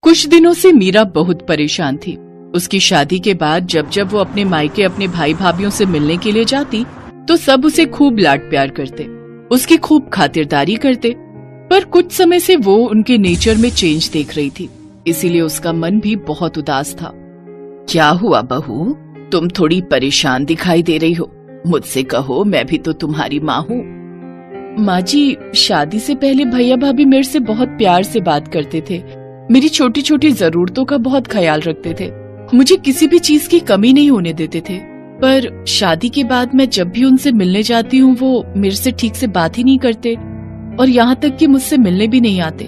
कुछ दिनों से मीरा बहुत परेशान थी। उसकी शादी के बाद जब जब वो अपने मायके अपने भाई भाभीयों से मिलने के लिए जाती तो सब उसे खूब लाड प्यार करते, उसकी खूब खातिरदारी करते। पर कुछ समय से वो उनके नेचर में चेंज देख रही थी, इसीलिए उसका मन भी बहुत उदास था। क्या हुआ बहू, तुम थोड़ी परेशान दिखाई दे रही हो? मुझसे कहो, मैं भी तो तुम्हारी माँ हूँ। माँ जी, शादी से पहले भैया भाभी मेरे से बहुत प्यार से बात करते थे, मेरी छोटी छोटी जरूरतों का बहुत ख्याल रखते थे, मुझे किसी भी चीज की कमी नहीं होने देते थे। पर शादी के बाद मैं जब भी उनसे मिलने जाती हूँ वो मेरे से ठीक से बात ही नहीं करते और यहाँ तक कि मुझसे मिलने भी नहीं आते,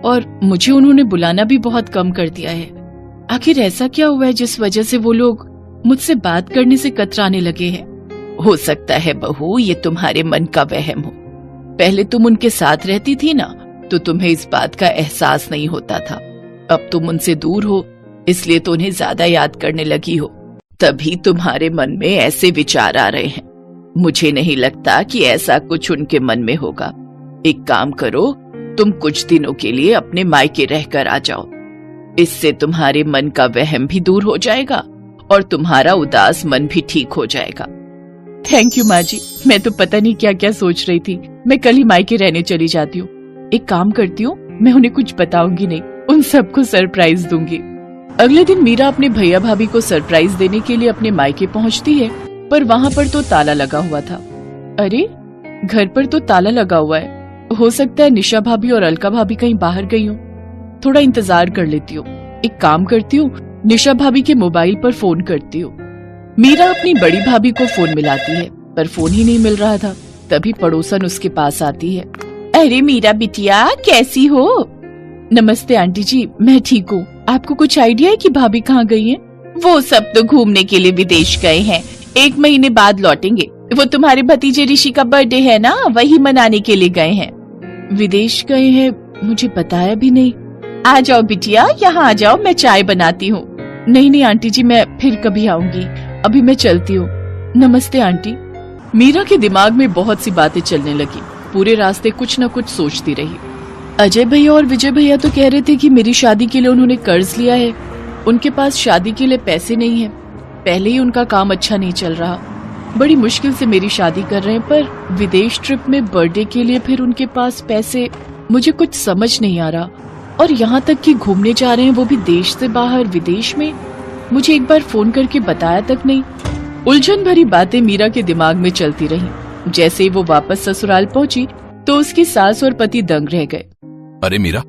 और मुझे उन्होंने बुलाना भी बहुत कम कर दिया है। आखिर ऐसा क्या हुआ है जिस वजह से वो लोग मुझसे बात करने से कतराने लगे हैं? हो सकता है बहू ये तुम्हारे मन का वहम हो। पहले तुम उनके साथ रहती थी ना, तो तुम्हें इस बात का एहसास नहीं होता था। अब तुम उनसे दूर हो, इसलिए तो उन्हें ज्यादा याद करने लगी हो, तभी तुम्हारे मन में ऐसे विचार आ रहे हैं। मुझे नहीं लगता कि ऐसा कुछ उनके मन में होगा। एक काम करो, तुम कुछ दिनों के लिए अपने मायके रहकर आ जाओ, इससे तुम्हारे मन का वहम भी दूर हो जाएगा और तुम्हारा उदास मन भी ठीक हो जाएगा। थैंक यू माँ जी, मैं तो पता नहीं क्या क्या सोच रही थी। मैं कल ही मायके रहने चली जाती हूँ। एक काम करती हूँ, मैं उन्हें कुछ बताऊंगी नहीं, उन सबको सरप्राइज दूंगी। अगले दिन मीरा अपने भैया भाभी को सरप्राइज देने के लिए अपने मायके पहुँचती है, पर वहाँ पर तो ताला लगा हुआ था। अरे, घर पर तो ताला लगा हुआ है, हो सकता है निशा भाभी और अलका भाभी कहीं बाहर गई हो। थोड़ा इंतजार कर लेती हूँ। एक काम करती हूँ, निशा भाभी के मोबाइल पर फोन करती हूँ। मीरा अपनी बड़ी भाभी को फोन मिलाती है, पर फोन ही नहीं मिल रहा था। तभी पड़ोसन उसके पास आती है। अरे मीरा बिटिया, कैसी हो? नमस्ते आंटी जी, मैं ठीक हूँ। आपको कुछ आइडिया है कि भाभी कहाँ गई हैं? वो सब तो घूमने के लिए विदेश गए हैं, 1 महीने बाद लौटेंगे। वो तुम्हारे भतीजे ऋषि का बर्थडे है ना, वही मनाने के लिए गए हैं। विदेश गए हैं? मुझे बताया भी नहीं। आ जाओ बिटिया, यहाँ आ जाओ, मैं चाय बनाती हूँ। नहीं आंटी जी, मैं फिर कभी आऊंगी, अभी मैं चलती हूँ। नमस्ते आंटी। मीरा के दिमाग में बहुत सी बातें चलने लगी। पूरे रास्ते कुछ न कुछ सोचती रही। अजय भैया और विजय भैया तो कह रहे थे कि मेरी शादी के लिए उन्होंने कर्ज लिया है, उनके पास शादी के लिए पैसे नहीं है। पहले ही उनका काम अच्छा नहीं चल रहा, बड़ी मुश्किल से मेरी शादी कर रहे हैं, पर विदेश ट्रिप में बर्थडे के लिए फिर उनके पास पैसे, मुझे कुछ समझ नहीं आ रहा। और यहाँ तक कि घूमने जा रहे हैं, वो भी देश से बाहर, विदेश में। मुझे एक बार फोन करके बताया तक नहीं। उलझन भरी बातें मीरा के दिमाग में चलती रहीं। जैसे ही वो वापस ससुराल पहुंची तो उसकी सास और पति दंग रह गए। अरे मीरा,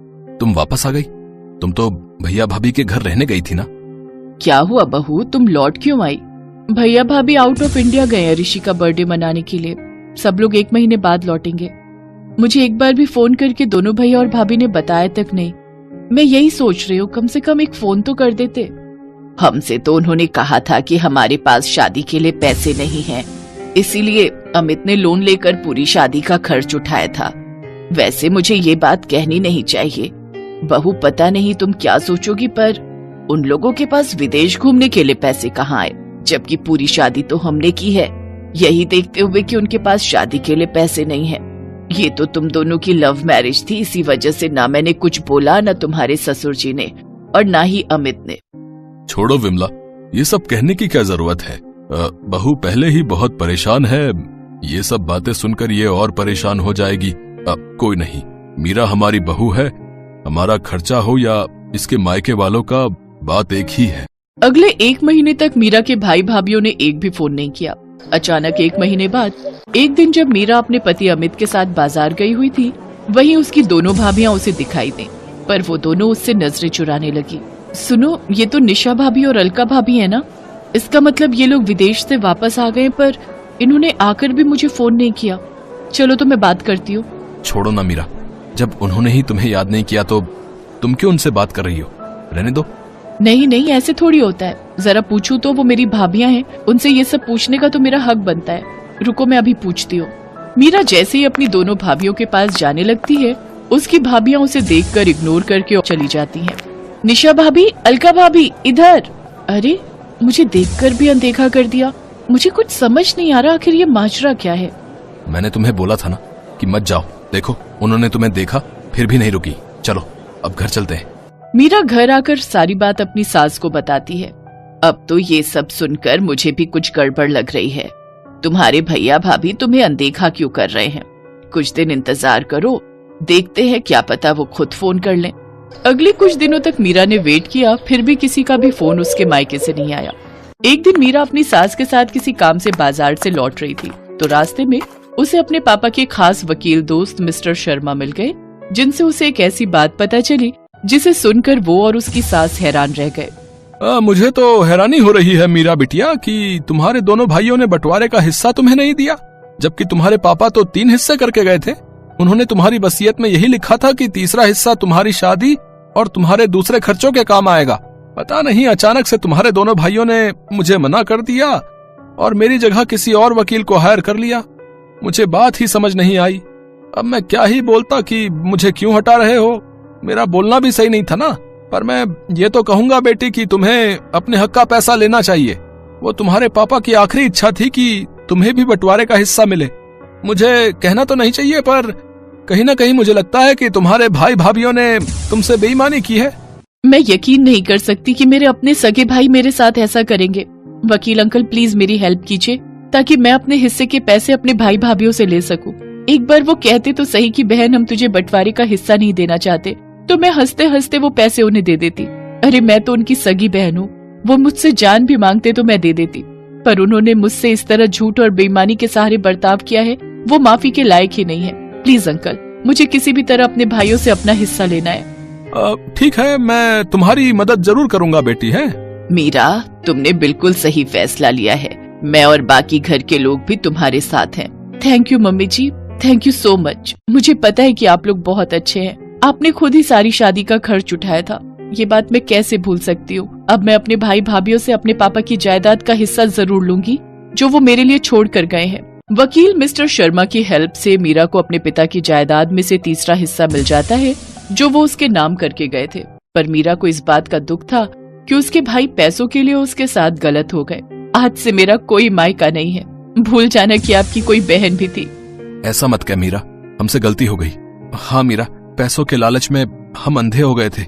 तुम वापस आ गई? तुम तो भैया भाभी के घर रहने गई थी ना? क्या हुआ बहू, तुम लौट क्यों आई? भैया भाभी आउट ऑफ इंडिया गए हैं ऋषि का बर्थडे मनाने के लिए। सब लोग 1 महीने बाद लौटेंगे। मुझे एक बार भी फोन करके दोनों भैया और भाभी ने बताया तक नहीं। मैं यही सोच रही हूँ, कम से कम एक फोन तो कर देते। हमसे तो उन्होंने कहा था कि हमारे पास शादी के लिए पैसे नहीं हैं, इसीलिए अमित ने लोन लेकर पूरी शादी का खर्च उठाया था। वैसे मुझे ये बात कहनी नहीं चाहिए बहू, पता नहीं तुम क्या सोचोगी, पर उन लोगों के पास विदेश घूमने के लिए पैसे कहाँ आए, जबकि पूरी शादी तो हमने की है। यही देखते हुए कि उनके पास शादी के लिए पैसे नहीं है। ये तो तुम दोनों की लव मैरिज थी, इसी वजह से ना मैंने कुछ बोला, ना तुम्हारे ससुर जी ने, और ना ही अमित ने। छोड़ो विमला, ये सब कहने की क्या जरूरत है? बहू पहले ही बहुत परेशान है, ये सब बातें सुनकर ये और परेशान हो जाएगी। कोई नहीं, मीरा हमारी बहू है, हमारा खर्चा हो या इसके मायके वालों का, बात एक ही है। अगले 1 महीने तक मीरा के भाई भाभीयों ने एक भी फोन नहीं किया। अचानक 1 महीने बाद एक दिन जब मीरा अपने पति अमित के साथ बाजार गई हुई थी, वहीं उसकी दोनों भाभियां उसे दिखाई दें, पर वो दोनों उससे नजरें चुराने लगी। सुनो, ये तो निशा भाभी और अलका भाभी है ना? इसका मतलब ये लोग विदेश से वापस आ गए, पर इन्होंने आकर भी मुझे फोन नहीं किया। चलो तो मैं बात करती हूँ। छोड़ो ना मीरा, जब उन्होंने ही तुम्हें याद नहीं किया तो तुम क्यों उनसे बात कर रही हो? रहने दो। नहीं, ऐसे थोड़ी होता है। जरा पूछूं तो वो मेरी भाभियां हैं, उनसे ये सब पूछने का तो मेरा हक बनता है। रुको, मैं अभी पूछती हूँ। मीरा जैसे ही अपनी दोनों भाभियों के पास जाने लगती है, उसकी भाभियां उसे देखकर इग्नोर करके चली जाती हैं। निशा भाभी, अलका भाभी, इधर। अरे, मुझे देखकर भी अनदेखा कर दिया। मुझे कुछ समझ नहीं आ रहा, आखिर ये माजरा क्या है? मैंने तुम्हें बोला था ना कि मत जाओ। देखो, उन्होंने तुम्हें देखा फिर भी नहीं रुकी। चलो अब घर चलते हैं। मीरा घर आकर सारी बात अपनी सास को बताती है। अब तो ये सब सुनकर मुझे भी कुछ गड़बड़ लग रही है। तुम्हारे भैया भाभी तुम्हें अनदेखा क्यों कर रहे हैं? कुछ दिन इंतजार करो, देखते हैं, क्या पता वो खुद फोन कर लें। अगले कुछ दिनों तक मीरा ने वेट किया, फिर भी किसी का भी फोन उसके मायके से नहीं आया। एक दिन मीरा अपनी सास के साथ किसी काम से बाजार से लौट रही थी, तो रास्ते में उसे अपने पापा के खास वकील दोस्त मिस्टर शर्मा मिल गए, जिनसे उसे एक ऐसी बात पता चली जिसे सुनकर वो और उसकी सास हैरान रह गए। मुझे तो हैरानी हो रही है मीरा बिटिया कि तुम्हारे दोनों भाइयों ने बंटवारे का हिस्सा तुम्हें नहीं दिया, जबकि तुम्हारे पापा तो 3 हिस्से करके गए थे। उन्होंने तुम्हारी वसीयत में यही लिखा था कि तीसरा हिस्सा तुम्हारी शादी और तुम्हारे दूसरे खर्चों के काम आएगा। पता नहीं अचानक से तुम्हारे दोनों भाइयों ने मुझे मना कर दिया और मेरी जगह किसी और वकील को हायर कर लिया। मुझे बात ही समझ नहीं आई। अब मैं क्या ही बोलता कि मुझे क्यों हटा रहे हो। मेरा बोलना भी सही नहीं था ना, पर मैं ये तो कहूंगा बेटी कि तुम्हें अपने हक का पैसा लेना चाहिए। वो तुम्हारे पापा की आखिरी इच्छा थी कि तुम्हें भी बंटवारे का हिस्सा मिले। मुझे कहना तो नहीं चाहिए, पर कहीं ना कहीं मुझे लगता है कि तुम्हारे भाई भाभीियों ने तुमसे बेईमानी की है। मैं यकीन नहीं कर सकती कि मेरे अपने सगे भाई मेरे साथ ऐसा करेंगे। वकील अंकल प्लीज मेरी हेल्प कीजिए, ताकि मैं अपने हिस्से के पैसे अपने भाई भाभीियों से ले सकूं। एक बार वो कहते तो सही कि बहन हम तुझे बंटवारे का हिस्सा नहीं देना चाहते, तो मैं हंसते हंसते वो पैसे उन्हें दे देती। अरे मैं तो उनकी सगी बहन हूँ, वो मुझसे जान भी मांगते तो मैं दे देती, पर उन्होंने मुझसे इस तरह झूठ और बेईमानी के सहारे बर्ताव किया है, वो माफी के लायक ही नहीं है। प्लीज अंकल, मुझे किसी भी तरह अपने भाइयों से अपना हिस्सा लेना है। ठीक है, मैं तुम्हारी मदद जरूर करूंगा बेटी। है मीरा, तुमने बिल्कुल सही फैसला लिया है। मैं और बाकी घर के लोग भी तुम्हारे साथ हैं। Thank you mummy ji, thank you so much. मुझे पता है कि आप लोग बहुत अच्छे हैं। आपने खुद ही सारी शादी का खर्च उठाया था, ये बात मैं कैसे भूल सकती हूँ। अब मैं अपने भाई भाभीियों से अपने पापा की जायदाद का हिस्सा जरूर लूंगी, जो वो मेरे लिए छोड़ कर गए हैं। वकील मिस्टर शर्मा की हेल्प से मीरा को अपने पिता की जायदाद में से तीसरा हिस्सा मिल जाता है, जो वो उसके नाम करके गए थे। पर मीरा को इस बात का दुख था कि उसके भाई पैसों के लिए उसके साथ गलत हो गए। आज से मेरा कोई मायका नहीं है। भूल जाना कि आपकी कोई बहन भी थी। ऐसा मत कह मीरा, हमसे गलती हो गई। हाँ मीरा, पैसों के लालच में हम अंधे हो गए थे।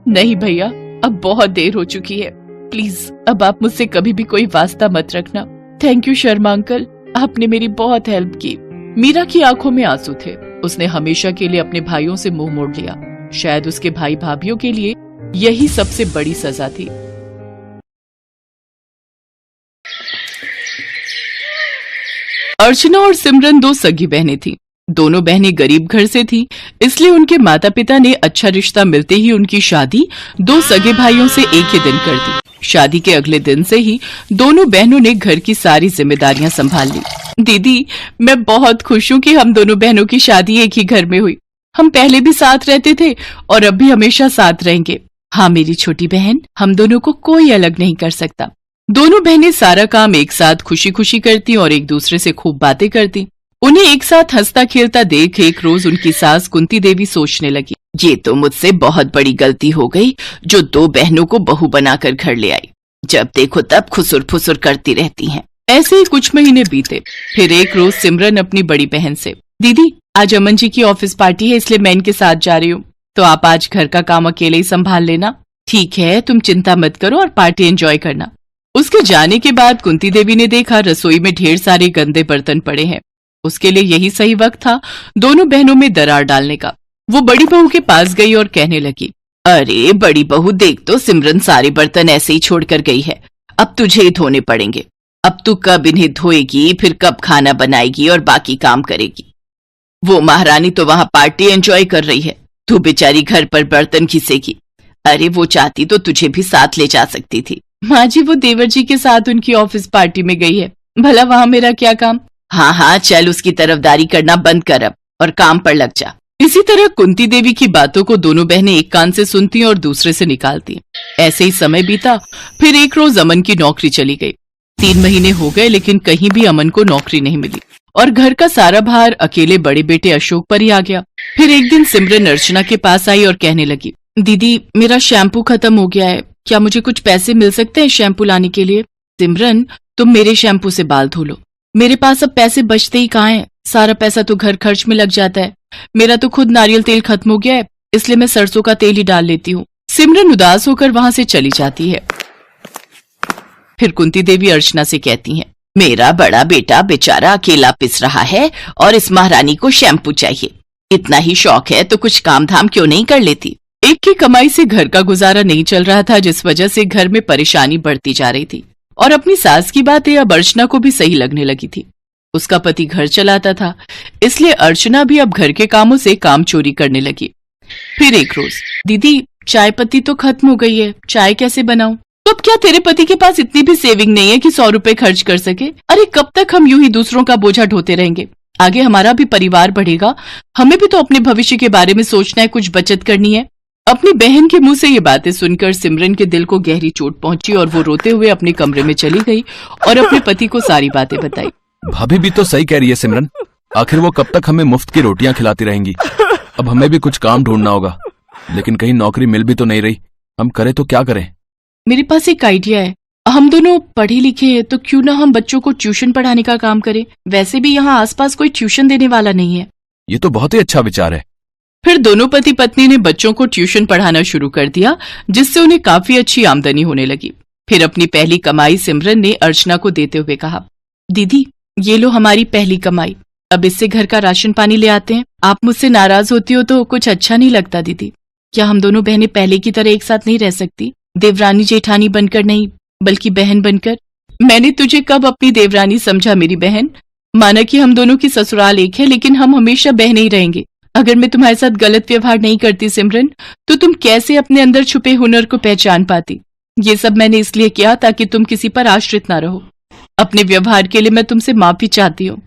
नहीं भैया, अब बहुत देर हो चुकी है। प्लीज अब आप मुझसे कभी भी कोई वास्ता मत रखना। थैंक यू शर्मा अंकल, आपने मेरी बहुत हेल्प की। मीरा की आंखों में आंसू थे। उसने हमेशा के लिए अपने भाइयों से मुंह मोड़ लिया। शायद उसके भाई भाभीियों के लिए यही सबसे बड़ी सजा थी। अर्चना और सिमरन 2 सगी बहनें थीं। दोनों बहनें गरीब घर से थीं, इसलिए उनके माता पिता ने अच्छा रिश्ता मिलते ही उनकी शादी 2 सगे भाइयों से एक ही दिन कर दी। शादी के अगले दिन से ही दोनों बहनों ने घर की सारी जिम्मेदारियां संभाल ली। दीदी, मैं बहुत खुश हूँ कि हम दोनों बहनों की शादी एक ही घर में हुई। हम पहले भी साथ रहते थे और अब भी हमेशा साथ रहेंगे। हाँ मेरी छोटी बहन, हम दोनों को कोई अलग नहीं कर सकता। दोनों बहनें सारा काम एक साथ खुशी खुशी करती और एक दूसरे से खूब बातें करती। उन्हें एक साथ हंसता खेलता देख एक रोज उनकी सास कुंती देवी सोचने लगी, ये तो मुझसे बहुत बड़ी गलती हो गई जो 2 बहनों को बहू बनाकर घर ले आई। जब देखो तब खुसुर फुसुर करती रहती हैं। ऐसे ही कुछ महीने बीते। फिर एक रोज सिमरन अपनी बड़ी बहन से, दीदी आज अमन जी की ऑफिस पार्टी है, इसलिए मैं इनके साथ जा रही हूँ, तो आप आज घर का काम अकेले ही संभाल लेना। ठीक है, तुम चिंता मत करो और पार्टी एंजॉय करना। उसके जाने के बाद कुंती देवी ने देखा रसोई में ढेर सारे गंदे बर्तन पड़े हैं। उसके लिए यही सही वक्त था दोनों बहनों में दरार डालने का। वो बड़ी बहू के पास गई और कहने लगी, अरे बड़ी बहू देख तो सिमरन सारे बर्तन ऐसे ही छोड़कर गई है, अब तुझे ही धोने पड़ेंगे। अब तू कब इन्हें धोएगी, फिर कब खाना बनाएगी और बाकी काम करेगी। वो महारानी तो वहां पार्टी एंजॉय कर रही है, तू बेचारी घर पर बर्तन घिसेगी। अरे वो चाहती तो तुझे भी साथ ले जा सकती थी। माँ जी, वो देवर जी के साथ उनकी ऑफिस पार्टी में गई है, भला वहां मेरा क्या काम। हाँ हाँ चल, उसकी तरफदारी करना बंद कर अब और काम पर लग जा। इसी तरह कुंती देवी की बातों को दोनों बहनें एक कान से सुनती और दूसरे से निकालती। ऐसे ही समय बीता। फिर एक रोज अमन की नौकरी चली गई। 3 महीने हो गए, लेकिन कहीं भी अमन को नौकरी नहीं मिली और घर का सारा भार अकेले बड़े बेटे अशोक पर ही आ गया। फिर एक दिन सिमरन अर्चना के पास आई और कहने लगी, दीदी मेरा शैम्पू खत्म हो गया है, क्या मुझे कुछ पैसे मिल सकते हैं शैम्पू लाने के लिए। सिमरन, तुम मेरे शैम्पू से बाल धो लो, मेरे पास अब पैसे बचते ही कहाँ हैं, सारा पैसा तो घर खर्च में लग जाता है। मेरा तो खुद नारियल तेल खत्म हो गया है, इसलिए मैं सरसों का तेल ही डाल लेती हूँ। सिमरन उदास होकर वहां से चली जाती है। फिर कुंती देवी अर्चना से कहती हैं, मेरा बड़ा बेटा बेचारा अकेला पिस रहा है और इस महारानी को शैम्पू चाहिए। इतना ही शौक है तो कुछ काम धाम क्यों नहीं कर लेती। एक की कमाई से घर का गुजारा नहीं चल रहा था, जिस वजह से घर में परेशानी बढ़ती जा रही थी और अपनी सास की बातें अब अर्चना को भी सही लगने लगी थी। उसका पति घर चलाता था, इसलिए अर्चना भी अब घर के कामों से काम चोरी करने लगी। फिर एक रोज, दीदी चाय पत्ती तो खत्म हो गई है, चाय कैसे बनाऊं? तो अब क्या तेरे पति के पास इतनी भी सेविंग नहीं है कि 100 रुपए खर्च कर सके? अरे कब तक हम यूं ही दूसरों का बोझा ढोते रहेंगे? आगे हमारा भी परिवार बढ़ेगा, हमें भी तो अपने भविष्य के बारे में सोचना है, कुछ बचत करनी है। अपनी बहन के मुंह से ये बातें सुनकर सिमरन के दिल को गहरी चोट पहुंची और वो रोते हुए अपने कमरे में चली गई और अपने पति को सारी बातें बताई। भाभी भी तो सही कह रही है सिमरन, आखिर वो कब तक हमें मुफ्त की रोटियां खिलाती रहेंगी। अब हमें भी कुछ काम ढूंढना होगा, लेकिन कहीं नौकरी मिल भी तो नहीं रही। हम करें तो क्या करें? मेरे पास एक आइडिया है। हम दोनों पढ़े लिखे हैं, तो क्यों ना हम बच्चों को ट्यूशन पढ़ाने का काम करें। वैसे भी यहाँ आसपास कोई ट्यूशन देने वाला नहीं है। ये तो बहुत ही अच्छा विचार है। फिर दोनों पति पत्नी ने बच्चों को ट्यूशन पढ़ाना शुरू कर दिया, जिससे उन्हें काफी अच्छी आमदनी होने लगी। फिर अपनी पहली कमाई सिमरन ने अर्चना को देते हुए कहा, दीदी ये लो हमारी पहली कमाई, अब इससे घर का राशन पानी ले आते हैं। आप मुझसे नाराज होती हो तो कुछ अच्छा नहीं लगता दीदी। क्या हम दोनों बहनें पहले की तरह एक साथ नहीं रह सकती? देवरानी जेठानी बनकर नहीं, बल्कि बहन बनकर। मैंने तुझे कब अपनी देवरानी समझा मेरी बहन? माना कि हम दोनों की ससुराल एक है, लेकिन हम हमेशा बहनें ही रहेंगे। अगर मैं तुम्हारे साथ गलत व्यवहार नहीं करती सिमरन, तो तुम कैसे अपने अंदर छुपे हुनर को पहचान पाती? ये सब मैंने इसलिए किया ताकि तुम किसी पर आश्रित ना रहो। अपने व्यवहार के लिए मैं तुमसे माफी चाहती हूँ।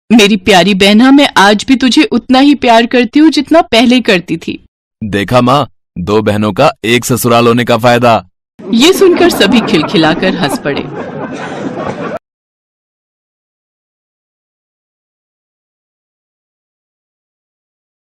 मेरी प्यारी बहना, मैं आज भी तुझे उतना ही प्यार करती हूँ जितना पहले करती थी। देखा माँ, 2 बहनों का एक ससुराल होने का फायदा। ये सुनकर सभी खिलखिलाकर हंस पड़े।